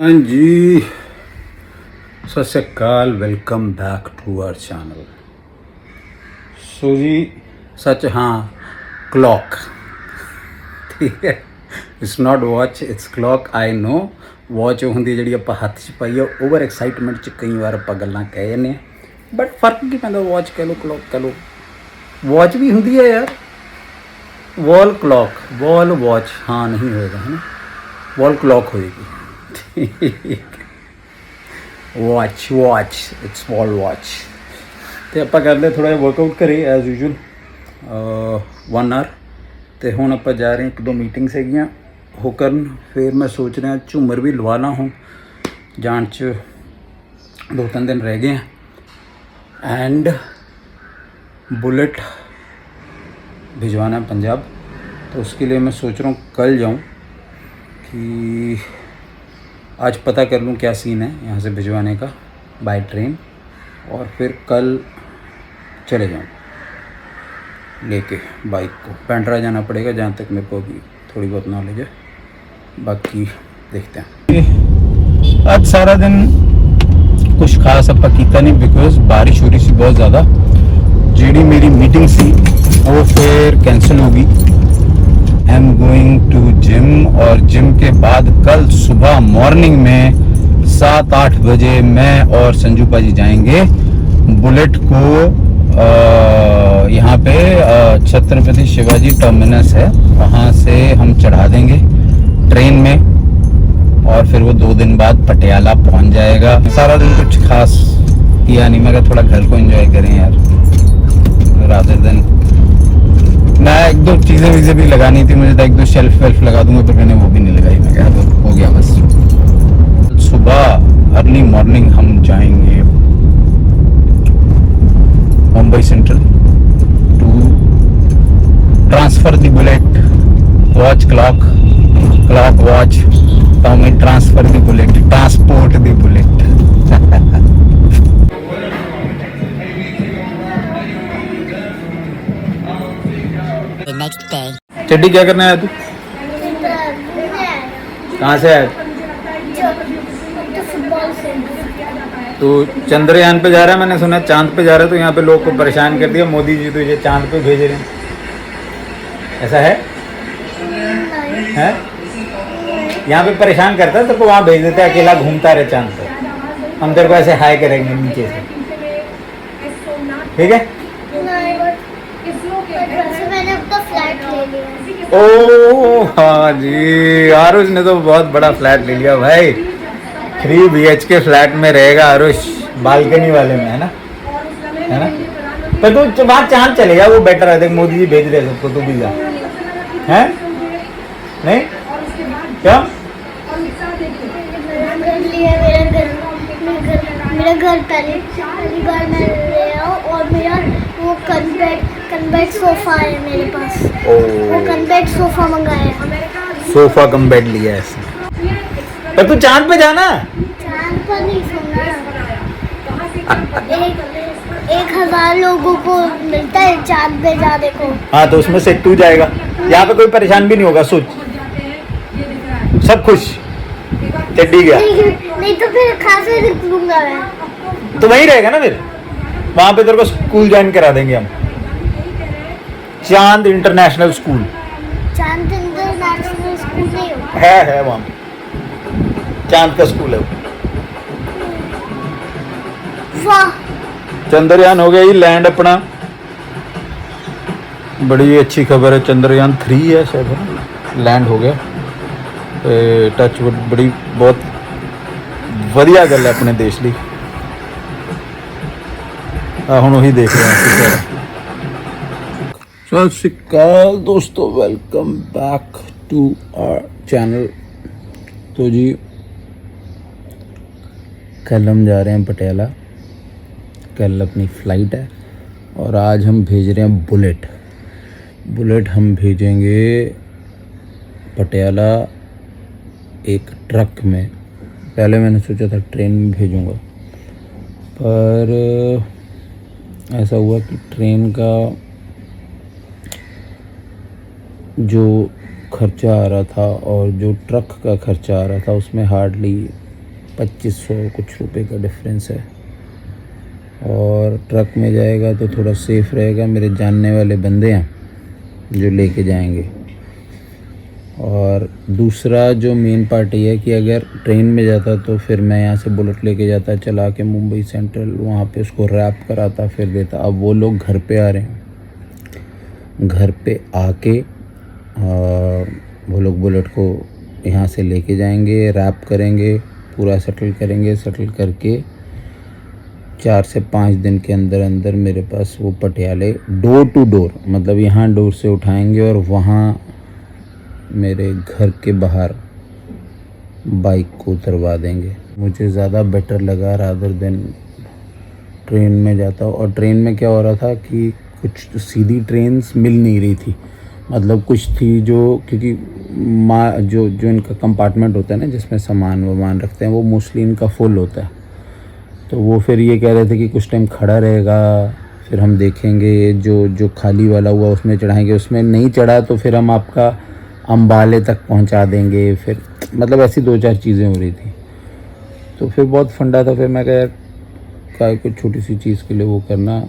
हाँ जी, Sat Shri Akal. Welcome back to our channel. So जी सच हाँ, क्लॉक ठीक है, it's not watch it's clock. I know watch होंदी जिहड़ी आपां हत्थ 'च पाईए ओवर एक्साइटमेंट 'च कई बार आपां गल्लां कह जन्ने, बट फर्क की पैंदा। वॉच कह लो क्लॉक कह लो, वॉच भी हुंदी है यार। वॉल क्लॉक वॉल वॉच हाँ नहीं होएगा है ना, वॉल क्लॉक होएगी ठीक। Watch watch it's wall watch. तो आप करते थोड़ा जिहा वर्कआउट करिए एज यूजल 1 आवर। तो हुण आप जा रहे हैं, 1-2 मीटिंग्स हैगियां हो करन। फिर मैं सोच रहा झूमर भी लवा ला हूँ, जान च 2-3 दिन रह गए हैं। एंड बुलेट भिजवाना है पंजाब, तो उसके लिए मैं सोच रहा हूँ कल जाऊँ कि आज पता कर लूँ क्या सीन है यहाँ से भिजवाने का बाय ट्रेन, और फिर कल चले जाऊँ लेके बाइक को। पेंड्रा जाना पड़ेगा जहाँ तक मेरे को अभी थोड़ी बहुत नॉलेज है, बाकी देखते हैं। आज सारा दिन कुछ खास आप किया नहीं, बिकॉज बारिश हो रही सी बहुत ज़्यादा। जी मेरी मीटिंग सी वो फिर कैंसिल होगी। I am going to gym, और जिम के बाद कल सुबह मॉर्निंग में 7-8 बजे मैं और संजू पाजी जाएंगे बुलेट को यहाँ पे छत्रपति शिवाजी टर्मिनस है, वहाँ से हम चढ़ा देंगे ट्रेन में, और फिर वो 2 दिन बाद पटियाला पहुँच जाएगा। सारा दिन कुछ खास किया नहीं, मैं थोड़ा घर को एंजॉय करें यार, रादर देन। मैं 1-2 चीज़ें भी लगानी थी मुझे, तो 1-2 शेल्फ वेल्फ लगा दूंगा, पर मैंने वो भी नहीं लगाई। मैं कहा तो हो गया बस। सुबह अर्ली मॉर्निंग हम जाएंगे Mumbai Central to transfer the bullet. Watch clock clock watch तो मैं transfer the bullet, transport the bullet. Next day. चड्डी क्या करने आया तू? कहाँ से आया? तो चंद्रयान पे जा रहा है, मैंने सुना चांद पे जा रहा है। तो यहाँ पे लोग को परेशान कर दिया, मोदी जी तुझे चांद पे भेज रहे हैं, ऐसा है? हैं? यहाँ पे परेशान करता है तेरे को, वहाँ भेज देते हैं, अकेला घूमता रहे चांद पे। हम तेरे को ऐसे हाई करेंगे नीचे से, ठीक है? मैंने अपना फ्लैट ले लिया। ओ हाँ जी, आरुष ने तो बहुत बड़ा फ्लैट ले लिया भाई। 3 BHK फ्लैट में रहेगा आरुष, बालकनी वाले में, है ना? पर तू वहाँ चांद चले जा, वो बेटर है। देख मोदी जी भेज रहे सबको, तू भी जा। हैं? नहीं क्या? मेरा घर पहली बार मैं ले आऊँ, और मेरा वो कन्बेड सोफा है मेरे पास। वो कन्बेड सोफा मंगाया है। सोफा कम बेड लिया है इसने। पर तू चांद पे जाना। चांद पर नहीं सोना। 1000 लोगों को मिलता है चांद पे जाने को। हाँ तो उसमें से तू जाएगा। यहाँ पे कोई परेशान भी नहीं होगा, सोच, सब खुश। चड्डी गया नहीं तो फिर खासे निकलूंगा मैं। तो वहीं रहेगा ना फिर, वहाँ पे तेरे को स्कूल ज्वाइन करा देंगे हम, चांद इंटरनेशनल स्कूल। चांद इंटरनेशनल स्कूल नहीं होता है वहाँ पे, चांद का स्कूल है। वाह, चंद्रयान हो गया ही लैंड अपना। बड़ी अच्छी खबर है, चंद्रयान 3 है शायद, लैंड हो गया। टच वुड, बड़ी बहुत वधिया गल है अपने देश ਲਈ। ਹੁਣ ਉਹੀ देख रहे हैं। सत श्री अकाल दोस्तों, welcome back to our channel. तो जी कल हम जा रहे हैं पटियाला, कल अपनी फ़्लाइट है, और आज हम भेज रहे हैं बुलेट हम भेजेंगे पटियाला एक ट्रक में। पहले मैंने सोचा था ट्रेन में भेजूँगा, पर ऐसा हुआ कि ट्रेन का जो खर्चा आ रहा था और जो ट्रक का खर्चा आ रहा था, उसमें हार्डली 2500 कुछ रुपए का डिफरेंस है। और ट्रक में जाएगा तो थोड़ा सेफ रहेगा, मेरे जानने वाले बंदे हैं जो लेके जाएंगे। और दूसरा जो मेन पार्ट ये है कि अगर ट्रेन में जाता तो फिर मैं यहाँ से बुलेट लेके जाता, चला के मुंबई सेंट्रल, वहाँ पे उसको रैप कराता, फिर देता। अब वो लोग घर पे आ रहे हैं, घर पे आके वो लोग बुलेट को यहाँ से लेके जाएंगे, रैप करेंगे, पूरा सेटल करेंगे। सेटल करके 4 से 5 दिन के अंदर अंदर मेरे पास वो पटियाले डोर टू डोर, मतलब यहाँ डोर से उठाएंगे और वहाँ मेरे घर के बाहर बाइक को उतरवा देंगे। मुझे ज़्यादा बेटर लगा रादर देन ट्रेन में जाता। और ट्रेन में क्या हो रहा था कि कुछ सीधी ट्रेन्स मिल नहीं रही थी, मतलब कुछ थी जो, क्योंकि जो इनका कंपार्टमेंट होता है ना जिसमें सामान वामान रखते हैं, वो मोस्टली इनका फुल होता है। तो वो फिर ये कह रहे थे कि कुछ टाइम खड़ा रहेगा, फिर हम देखेंगे, जो खाली वाला हुआ उसमें चढ़ाएंगे, उसमें नहीं चढ़ा तो फिर हम आपका अम्बाले तक पहुंचा देंगे। फिर मतलब ऐसी 2-4 चीज़ें हो रही थी। तो फिर बहुत फंडा था। फिर मैं कहा यार काय कुछ छोटी सी चीज़ के लिए वो करना,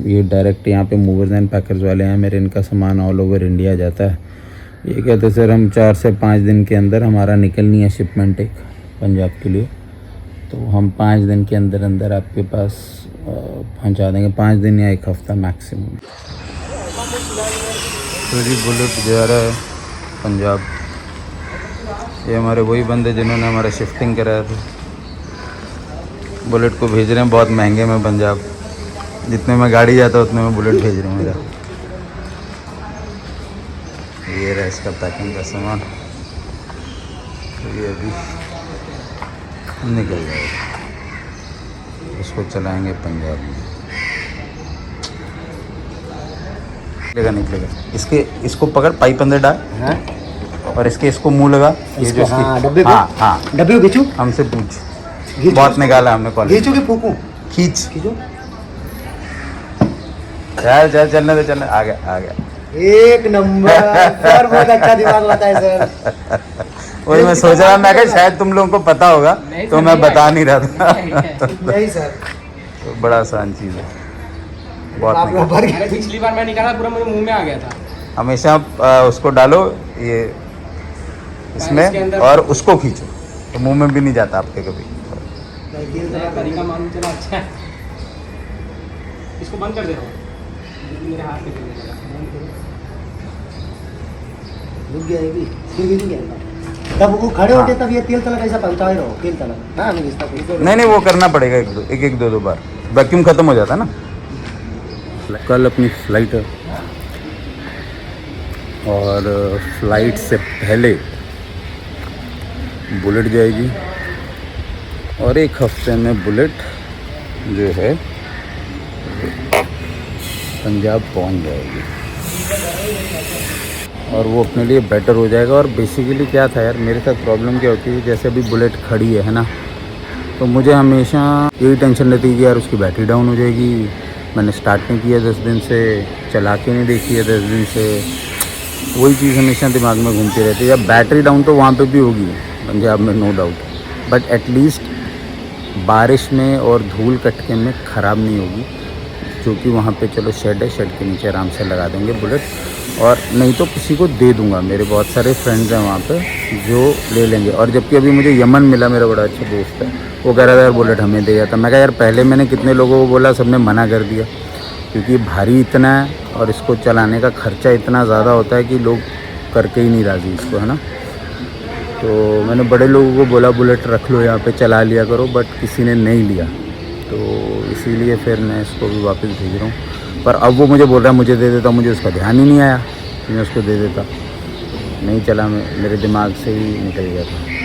ये डायरेक्ट यहाँ पे मूवर्स एंड पैकर्स वाले हैं मेरे, इनका सामान ऑल ओवर इंडिया जाता है। ये कहते सर हम 4 से 5 दिन के अंदर हमारा निकलनी है शिपमेंट एक पंजाब के लिए, तो हम 5 दिन के अंदर अंदर आपके पास पहुँचा देंगे, 5 दिन या 1 हफ़्ता मैक्सिमम। तो जी बुलेट जा रहा है पंजाब। ये हमारे वही बंदे जिन्होंने हमारा शिफ्टिंग कराया था, बुलेट को भेज रहे हैं बहुत महंगे में पंजाब। जितने में गाड़ी जाता है उतने में बुलेट भेज रहे हैं मेरा। ये रहा इसका पैकिंग का सामान, तो ये अभी निकल जाएगा, इसको चलाएंगे पंजाब में। निकलेगा इसको पकड़, पाइप अंदर डाल और इसको मुंह लगा। ये जो डब्बे को, हाँ डब्बे को खींचू, हमसे पूछ, बहुत निकाला हमने कॉल। खींचू कि फूकू? खींचो चल चलने दे, चलने आ गया एक नंबर सर, बहुत अच्छा दिमाग लगाता है सर। वही मैं सोच रहा, मैं कहा शायद तुम लोगों को पता होगा तो मैं बता नहीं रहा था। नहीं सर, तो बड़ा आसान चीज़ है, बहुत निकाला। पिछली बार मैं निकाला पूरा मेरे मुंह में आ गया था। हमेशा उसको डालो ये इसमें और उसको खींचो तो मुंह में भी नहीं जाता आपके कभी। तरीका मालूम चला, अच्छा है। इसको बंद कर दे रहा हूँ, मेरे हाथ में रुक जाएगी, फिर भी नहीं जाएगा। तब वो खड़े होते तब ये तेल तलक ऐसा पलटा ही रहो, तेल तलक। हाँ नहीं, इसका नहीं वो करना पड़ेगा, एक दो बार, वैक्यूम ख़त्म हो जाता है ना। कल अपनी फ़्लाइट है और फ्लाइट से पहले बुलेट जाएगी और 1 हफ्ते में बुलेट जो है पंजाब पहुंच जाएगी और वो अपने लिए बेटर हो जाएगा। और बेसिकली क्या था यार, मेरे साथ प्रॉब्लम क्या होती है, जैसे अभी बुलेट खड़ी है ना, तो मुझे हमेशा यही टेंशन रहती है कि यार उसकी बैटरी डाउन हो जाएगी। मैंने स्टार्ट नहीं किया 10 दिन से, चला के नहीं देखी है 10 दिन से, वही चीज़ हमेशा दिमाग में घूमती रहती है। या बैटरी डाउन तो वहाँ पे भी होगी पंजाब में, नो डाउट, बट एटलीस्ट बारिश में और धूल कटके में ख़राब नहीं होगी, क्योंकि वहाँ पे चलो शेड है, शेड के नीचे आराम से लगा देंगे बुलेट। और नहीं तो किसी को दे दूँगा, मेरे बहुत सारे फ्रेंड्स हैं वहाँ पे जो ले लेंगे। और जबकि अभी मुझे यमन मिला, मेरा बड़ा अच्छा दोस्त है, वो कह रहा था यार बुलेट हमें दे जाता। मैं कहा यार पहले मैंने कितने लोगों को बोला, सबने मना कर दिया, क्योंकि भारी इतना है और इसको चलाने का खर्चा इतना ज़्यादा होता है कि लोग करके ही नहीं राज़ी इसको, है ना। तो मैंने बड़े लोगों को बोला बुलेट रख लो यहाँ पे, चला लिया करो, बट किसी ने नहीं लिया, तो इसीलिए फिर मैं इसको भी वापस भेज रहा हूँ। पर अब वो मुझे बोल रहा है मुझे दे देता, मुझे उसका ध्यान ही नहीं आया कि मैं उसको दे देता, नहीं चला, मेरे दिमाग से ही निकल गया था।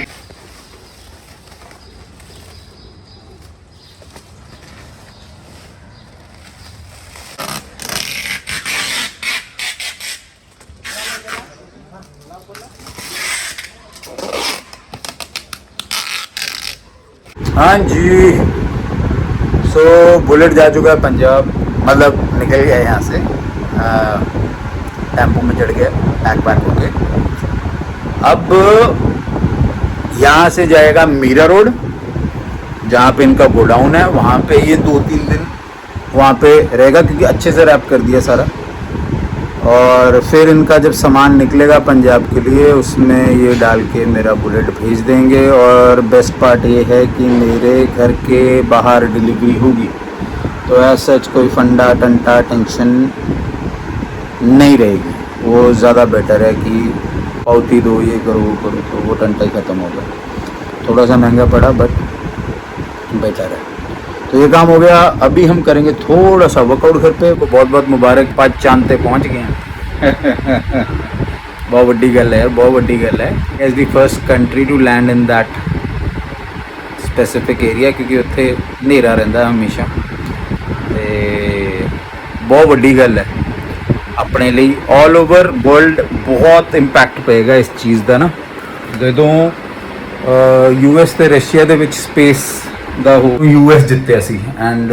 हाँ जी, सो बुलेट जा चुका है पंजाब, मतलब निकल गया यहाँ से, टेम्पो में चढ़ गया, पैक हो गए। अब यहाँ से जाएगा मीरा रोड जहाँ पे इनका गोडाउन है वहाँ पे ये 2-3 दिन वहाँ पे रहेगा, क्योंकि अच्छे से रैप कर दिया सारा। और फिर इनका जब सामान निकलेगा पंजाब के लिए, उसमें ये डाल के मेरा बुलेट भेज देंगे। और बेस्ट पार्ट ये है कि मेरे घर के बाहर डिलीवरी होगी, तो ऐसा कोई फंडा टंटा टेंशन नहीं रहेगी। वो ज़्यादा बेटर है कि पावती दो, ये करो वो करो, तो वो टंटा ही ख़त्म होगा। थोड़ा सा महंगा पड़ा बट बेटर है। तो ये काम हो गया। अभी हम करेंगे थोड़ा सा वर्कआउट घर पे। बहुत बहुत मुबारक, 5 चांद पे पहुँच गए हैं। बहुत बड़ी गल है यार, बहुत बड़ी गल है। As the first country to land in that specific area, क्योंकि उत्थे हनेरा रहिंदा हमेशा। बहुत बड़ी गल है अपने लिए। ऑल ओवर वर्ल्ड बहुत इंपैक्ट पेगा इस चीज़ का ना। ਜਦੋਂ US ਤੇ ਰਸ਼ੀਆ ਦੇ ਵਿੱਚ ਸਪੇਸ ਦਾ ਉਹ US ਜਿੱਤਿਆ ਸੀ, and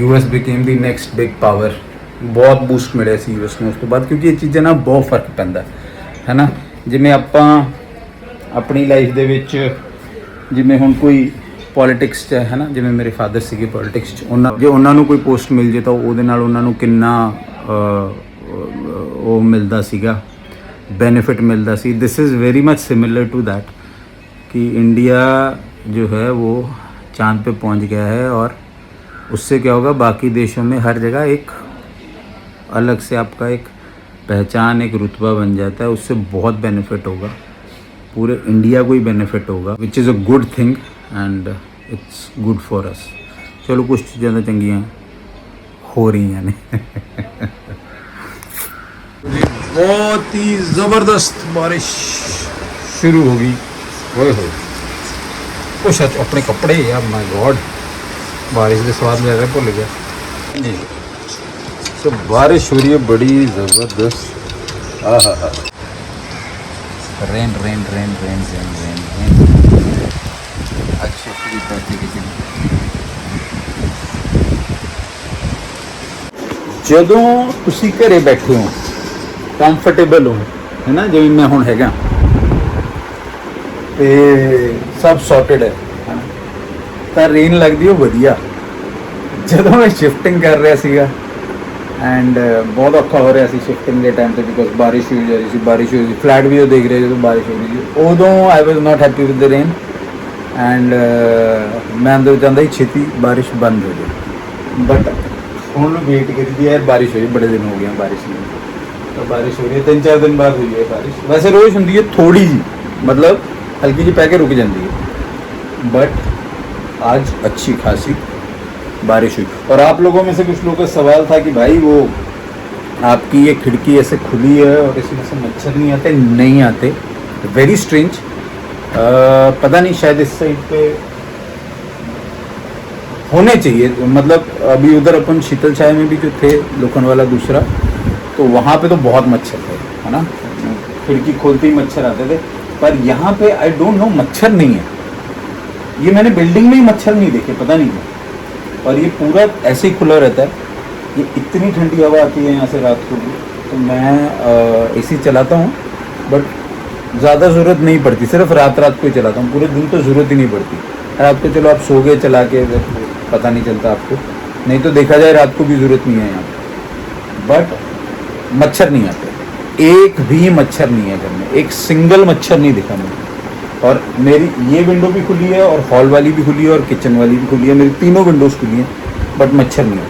US became the next big power. ਬਹੁਤ ਬੂਸਟ ਮਿਲਿਆ ਸੀ US ਨੂੰ ਉਸ ਤੋਂ ਬਾਅਦ, ਕਿਉਂਕਿ ਇਹ ਚੀਜ਼ਾਂ ਨਾਲ ਬਹੁਤ ਫਰਕ ਪੈਂਦਾ ਹੈ ਨਾ। ਜਿਵੇਂ ਆਪਾਂ ਆਪਣੀ ਲਾਈਫ ਦੇ ਵਿੱਚ, ਜਿਵੇਂ ਹੁਣ ਕੋਈ ਪੋਲੀਟਿਕਸ 'ਚ ਹੈ ਨਾ, ਜਿਵੇਂ ਮੇਰੇ ਫਾਦਰ ਸੀਗੇ ਪੋਲੀਟਿਕਸ 'ਚ, ਜੇ ਉਹਨਾਂ ਨੂੰ ਕੋਈ ਪੋਸਟ ਮਿਲ ਜੇ ਤਾਂ ਉਹਦੇ ਨਾਲ ਉਹਨਾਂ ਨੂੰ ਕਿੰਨਾ ਉਹ ਮਿਲਦਾ ਸੀਗਾ, बेनिफिट मिलता सी। This is very much similar to that कि इंडिया जो है वो चांद पे पहुंच गया है, और उससे क्या होगा, बाकी देशों में हर जगह एक अलग से आपका एक पहचान, एक रुतबा बन जाता है। उससे बहुत बेनिफिट होगा, पूरे इंडिया को ही बेनिफिट होगा, which is a good thing and it's good for us. चलो कुछ चीज़ें तो चंगियाँ हो रही हैं ने। बहुत ही ज़बरदस्त बारिश शुरू होगी। ओए हो कुछ अपने कपड़े यार, माय गॉड, बारिश के स्वाद में ज़्यादा भूल गया जी। तो बारिश हो रही है बड़ी ज़बरदस्त। हाँ, rain rain rain rain rain rain rain. अच्छे पैसे किसी ਜਦੋਂ ਤੁਸੀਂ ਘਰੇ ਬੈਠੇ ਹੋ, ਕੰਫਰਟੇਬਲ ਹੋ, ਹੈ ਨਾ, ਜਿਵੇਂ ਮੈਂ ਹੁਣ ਹੈਗਾ, ਤੇ ਸਭ ਸੌਰਟਡ ਹੈ ਨਾ, ਤਾਂ ਰੇਨ ਲੱਗਦੀ ਉਹ ਵਧੀਆ। ਜਦੋਂ ਮੈਂ ਸ਼ਿਫਟਿੰਗ ਕਰ ਰਿਹਾ ਸੀਗਾ, ਐਂਡ ਬਹੁਤ ਔਖਾ ਹੋ ਰਿਹਾ ਸੀ ਸ਼ਿਫਟਿੰਗ ਦੇ ਟਾਈਮ ਤੇ, ਬਿਕੋਜ਼ ਬਾਰਿਸ਼ ਹੋਈ ਜਾ ਰਹੀ ਸੀ, ਬਾਰਿਸ਼ ਹੋਈ ਸੀ, ਫਲੈਟ ਵੀ ਉਹ ਦੇਖ ਰਹੇ ਜਦੋਂ ਬਾਰਿਸ਼ ਹੋ ਰਹੀ ਸੀ। ਉਦੋਂ I was not happy with the rain, and ਮੈਂ ਅੰਦਰ ਚਾਹੁੰਦਾ ਸੀ ਛੇਤੀ ਬਾਰਿਸ਼ ਬੰਦ ਹੋ ਜਾਏ। ਬਟ ਹੁਣ ਵੇਟ ਕੀਤੀ ਯਾਰ, ਬਾਰਿਸ਼ ਹੋਈ, ਬੜੇ ਦਿਨ ਹੋ ਗਏ ਬਾਰਿਸ਼ ਨਹੀਂ, तो बारिश हो रही है। 3-4 दिन बाद हुई है बारिश। वैसे रोज़ होती है थोड़ी जी, मतलब हल्की जी पै के रुक जाती है, बट आज अच्छी खासी बारिश हुई। और आप लोगों में से कुछ लोगों का सवाल था कि भाई वो आपकी ये खिड़की ऐसे खुली है और इसमें से मच्छर नहीं आते। नहीं आते, वेरी स्ट्रेंज। पता नहीं, शायद इस साइड पे होने चाहिए, मतलब अभी उधर अपन शीतल छाया में भी जो थे लोखंड वाला दूसरा, तो वहाँ पे तो बहुत मच्छर थे, है ना, खिड़की खोलते ही मच्छर आते थे। पर यहाँ पे आई डोंट नो, मच्छर नहीं है। ये मैंने बिल्डिंग में ही मच्छर नहीं देखे, पता नहीं क्यों। और ये पूरा ऐसे ही खुला रहता है। ये इतनी ठंडी हवा आती है यहाँ से रात को भी। तो मैं AC चलाता हूँ, बट ज़्यादा ज़रूरत नहीं पड़ती, सिर्फ रात को ही चलाता हूँ, पूरे दिन तो ज़रूरत ही नहीं पड़ती। रात को चलो आप सो गए चला के, पता नहीं चलता आपको, नहीं तो देखा जाए रात को भी ज़रूरत नहीं है यहाँ पर। बट मच्छर नहीं आते, एक भी मच्छर नहीं है घर में, एक सिंगल मच्छर नहीं दिखा मुझे। और मेरी ये विंडो भी खुली है, और हॉल वाली भी खुली है, और किचन वाली भी खुली है, मेरी तीनों विंडोज़ खुली हैं, बट मच्छर नहीं है।